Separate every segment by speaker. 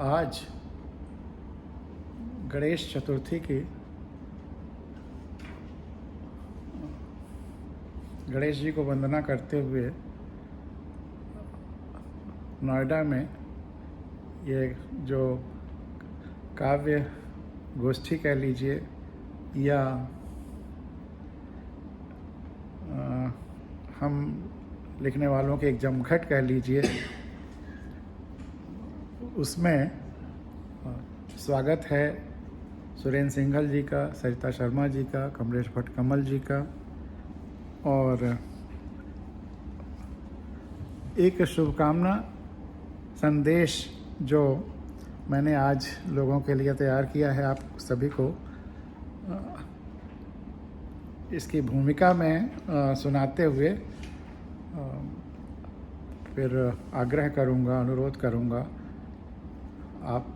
Speaker 1: आज गणेश चतुर्थी की गणेश जी को वंदना करते हुए नोएडा में ये जो काव्य गोष्ठी कह लीजिए या हम लिखने वालों के एक जमघट कह लीजिए, उसमें स्वागत है सुरेंद्र सिंघल जी का, सरिता शर्मा जी का, कमलेश भट्ट कमल जी का, और एक शुभकामना संदेश जो मैंने आज लोगों के लिए तैयार किया है आप सभी को इसकी भूमिका में सुनाते हुए फिर आग्रह करूंगा, अनुरोध करूंगा आप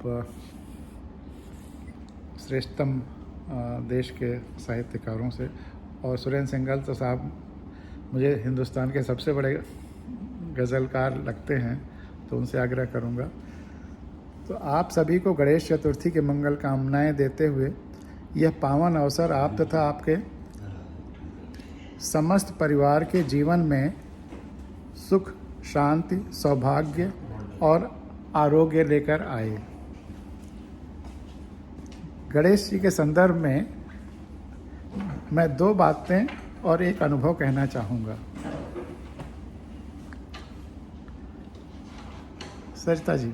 Speaker 1: श्रेष्ठतम देश के साहित्यकारों से, और सुरेंद्र सिंघल तो साहब मुझे हिंदुस्तान के सबसे बड़े गज़लकार लगते हैं, तो उनसे आग्रह करूंगा। तो आप सभी को गणेश चतुर्थी के मंगल कामनाएं देते हुए यह पावन अवसर आप तथा आपके समस्त परिवार के जीवन में सुख, शांति, सौभाग्य और आरोग्य लेकर आए। गणेश जी के संदर्भ में मैं दो बातें और एक अनुभव कहना चाहूँगा। सरिता जी,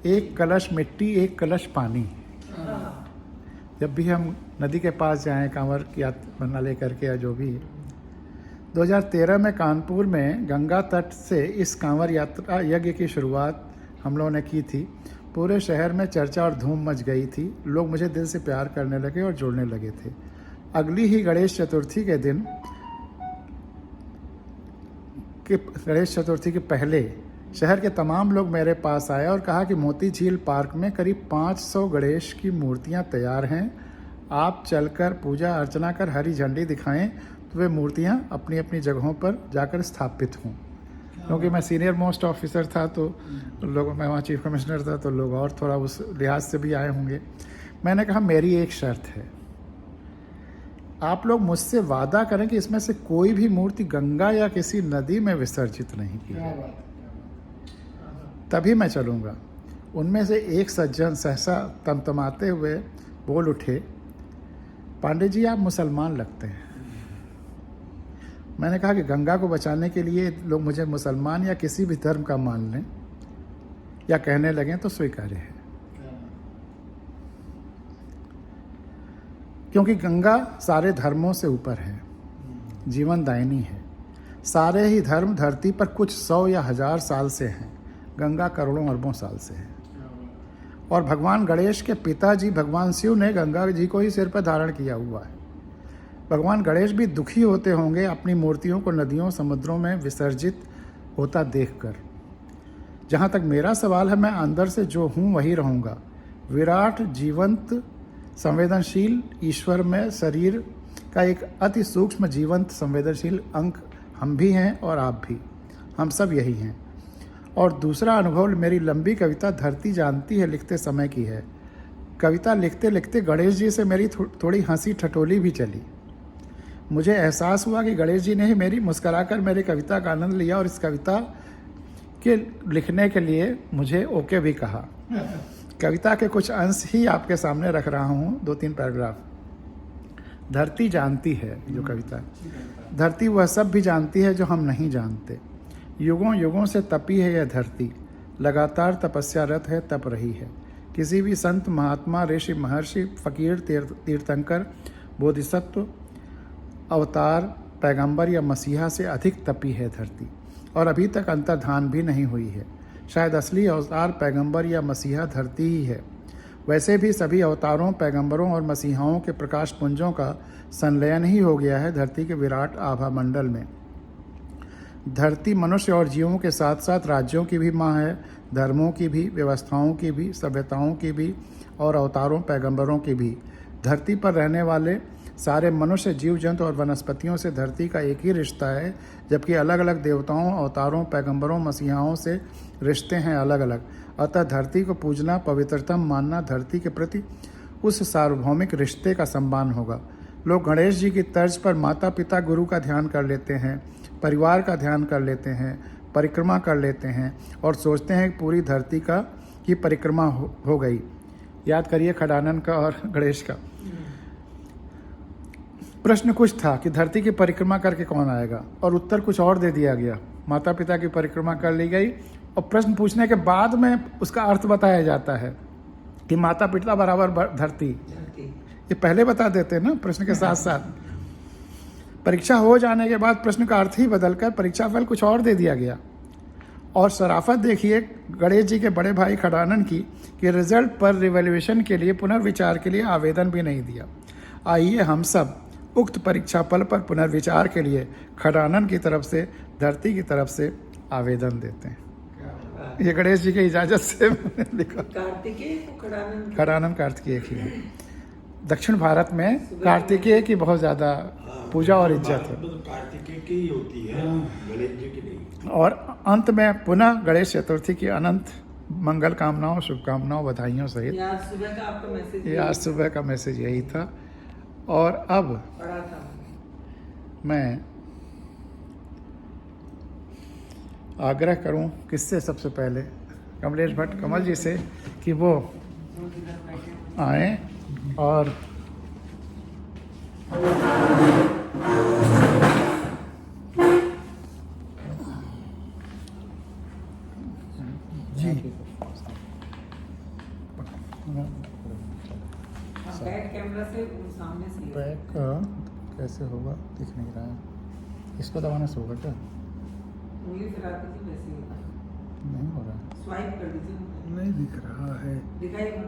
Speaker 1: एक कलश मिट्टी, एक कलश पानी। जब भी हम नदी के पास जाएं कांवर की यात्रा लेकर के या जो भी, 2013 में कानपुर में गंगा तट से इस कांवर यात्रा यज्ञ की शुरुआत हम लोगों ने की थी। पूरे शहर में चर्चा और धूम मच गई थी। लोग मुझे दिल से प्यार करने लगे और जुड़ने लगे थे। अगली ही गणेश चतुर्थी के पहले शहर के तमाम लोग मेरे पास आए और कहा कि मोती झील पार्क में करीब 500 गणेश की मूर्तियां तैयार हैं। आप चलकर पूजा अर्चना कर हरी झंडी दिखाएं तो वे मूर्तियां अपनी अपनी जगहों पर जाकर स्थापित हों। क्योंकि मैं सीनियर मोस्ट ऑफिसर था तो लोग, मैं वहाँ चीफ कमिश्नर था, तो लोग और थोड़ा उस लिहाज से भी आए होंगे। मैंने कहा मेरी एक शर्त है, आप लोग मुझसे वादा करें कि इसमें से कोई भी मूर्ति गंगा या किसी नदी में विसर्जित नहीं की जाए, तभी मैं चलूँगा। उनमें से एक सज्जन सहसा तमतमाते हुए बोल उठे, पांडे जी आप मुसलमान लगते हैं। मैंने कहा कि गंगा को बचाने के लिए लोग मुझे मुसलमान या किसी भी धर्म का मान लें या कहने लगें तो स्वीकार्य है, क्योंकि गंगा सारे धर्मों से ऊपर है, जीवन दायिनी है। सारे ही धर्म धरती पर कुछ 100 या 1000 साल से हैं, गंगा करोड़ों अरबों साल से है। और भगवान गणेश के पिताजी भगवान शिव ने गंगा जी को ही सिर पर धारण किया हुआ है। भगवान गणेश भी दुखी होते होंगे अपनी मूर्तियों को नदियों समुद्रों में विसर्जित होता देखकर। जहाँ तक मेरा सवाल है, मैं अंदर से जो हूँ वही रहूँगा। विराट, जीवंत, संवेदनशील ईश्वर में शरीर का एक अति सूक्ष्म जीवंत संवेदनशील अंक हम भी हैं और आप भी, हम सब यही हैं। और दूसरा अनुभव मेरी लंबी कविता धरती जानती है लिखते समय की है। कविता लिखते लिखते गणेश जी से मेरी थोड़ी हंसी ठठोली भी चली। मुझे एहसास हुआ कि गणेश जी ने ही मेरी मुस्कुराकर मेरी कविता का आनंद लिया और इस कविता के लिखने के लिए मुझे ओके भी कहा। कविता के कुछ अंश ही आपके सामने रख रहा हूँ, 2-3 पैराग्राफ। धरती जानती है, जो कविता, धरती वह सब भी जानती है जो हम नहीं जानते। युगों युगों से तपी है यह धरती, लगातार तपस्यारत है, तप रही है। किसी भी संत, महात्मा, ऋषि, महर्षि, फकीर, तीर्थंकर, बोधिसत्व, अवतार, पैगंबर या मसीहा से अधिक तपी है धरती, और अभी तक अंतर्धान भी नहीं हुई है। शायद असली अवतार, पैगंबर या मसीहा धरती ही है। वैसे भी सभी अवतारों, पैगंबरों और मसीहाओं के प्रकाश पुंजों का संलयन ही हो गया है धरती के विराट आभा मंडल में। धरती मनुष्य और जीवों के साथ साथ राज्यों की भी माँ है, धर्मों की भी, व्यवस्थाओं की भी, सभ्यताओं की भी और अवतारों, पैगंबरों की भी। धरती पर रहने वाले सारे मनुष्य, जीव जंतु और वनस्पतियों से धरती का एक ही रिश्ता है, जबकि अलग अलग देवताओं, अवतारों, पैगंबरों, मसीहाओं से रिश्ते हैं अलग अलग। अतः धरती को पूजना, पवित्रतम मानना धरती के प्रति उस सार्वभौमिक रिश्ते का सम्मान होगा। लोग गणेश जी की तर्ज पर माता पिता गुरु का ध्यान कर लेते हैं, परिवार का ध्यान कर लेते हैं, परिक्रमा कर लेते हैं और सोचते हैं कि पूरी धरती की परिक्रमा हो गई। याद करिए खडानंद का और गणेश का। प्रश्न कुछ था कि धरती की परिक्रमा करके कौन आएगा, और उत्तर कुछ और दे दिया गया। माता पिता की परिक्रमा कर ली गई और प्रश्न पूछने के बाद में उसका अर्थ बताया जाता है कि माता पिता बराबर धरती। ये पहले बता देते ना प्रश्न के साथ साथ। परीक्षा हो जाने के बाद प्रश्न का अर्थ ही बदलकर परीक्षा फल कुछ और दे दिया गया। और शराफत देखिए गणेश जी के बड़े भाई खडानंद की कि रिजल्ट पर रिवैल्यूएशन के लिए, पुनर्विचार के लिए आवेदन भी नहीं दिया। आइए हम सब उक्त परीक्षा फल पर पुनर्विचार के लिए खडानंद की तरफ से, धरती की तरफ से आवेदन देते हैं। ये गणेश जी की इजाजत से मैंने लिखा। खडानंद कार्तिकेय एक ही है। दक्षिण भारत में कार्तिकेय की बहुत ज़्यादा पूजा और इज्जत है।
Speaker 2: कार्तिकेय की ही होती है, गणेश जी की नहीं।
Speaker 1: और अंत में पुनः गणेश चतुर्थी की अनंत मंगल कामनाओं, शुभकामनाओं, बधाइयों सहित
Speaker 3: ये आज सुबह का आपका मैसेज,
Speaker 1: ये आज सुबह का मैसेज यही था। और अब
Speaker 3: पढ़ा था
Speaker 1: मैं आग्रह करूं किससे, सबसे पहले कमलेश भट्ट कमल जी से, कि वो आए और जी
Speaker 3: बैक कैमरा से सामने से
Speaker 1: बैक कैसे होगा, दिख नहीं रहा है। इसको दबाने से होगा क्या?
Speaker 3: उंगली फिरा दीजिए, वैसे ही होगा।
Speaker 1: नहीं हो रहा है,
Speaker 3: स्वाइप कर दीजिए,
Speaker 1: नहीं दिख रहा है।
Speaker 3: दिखाइए।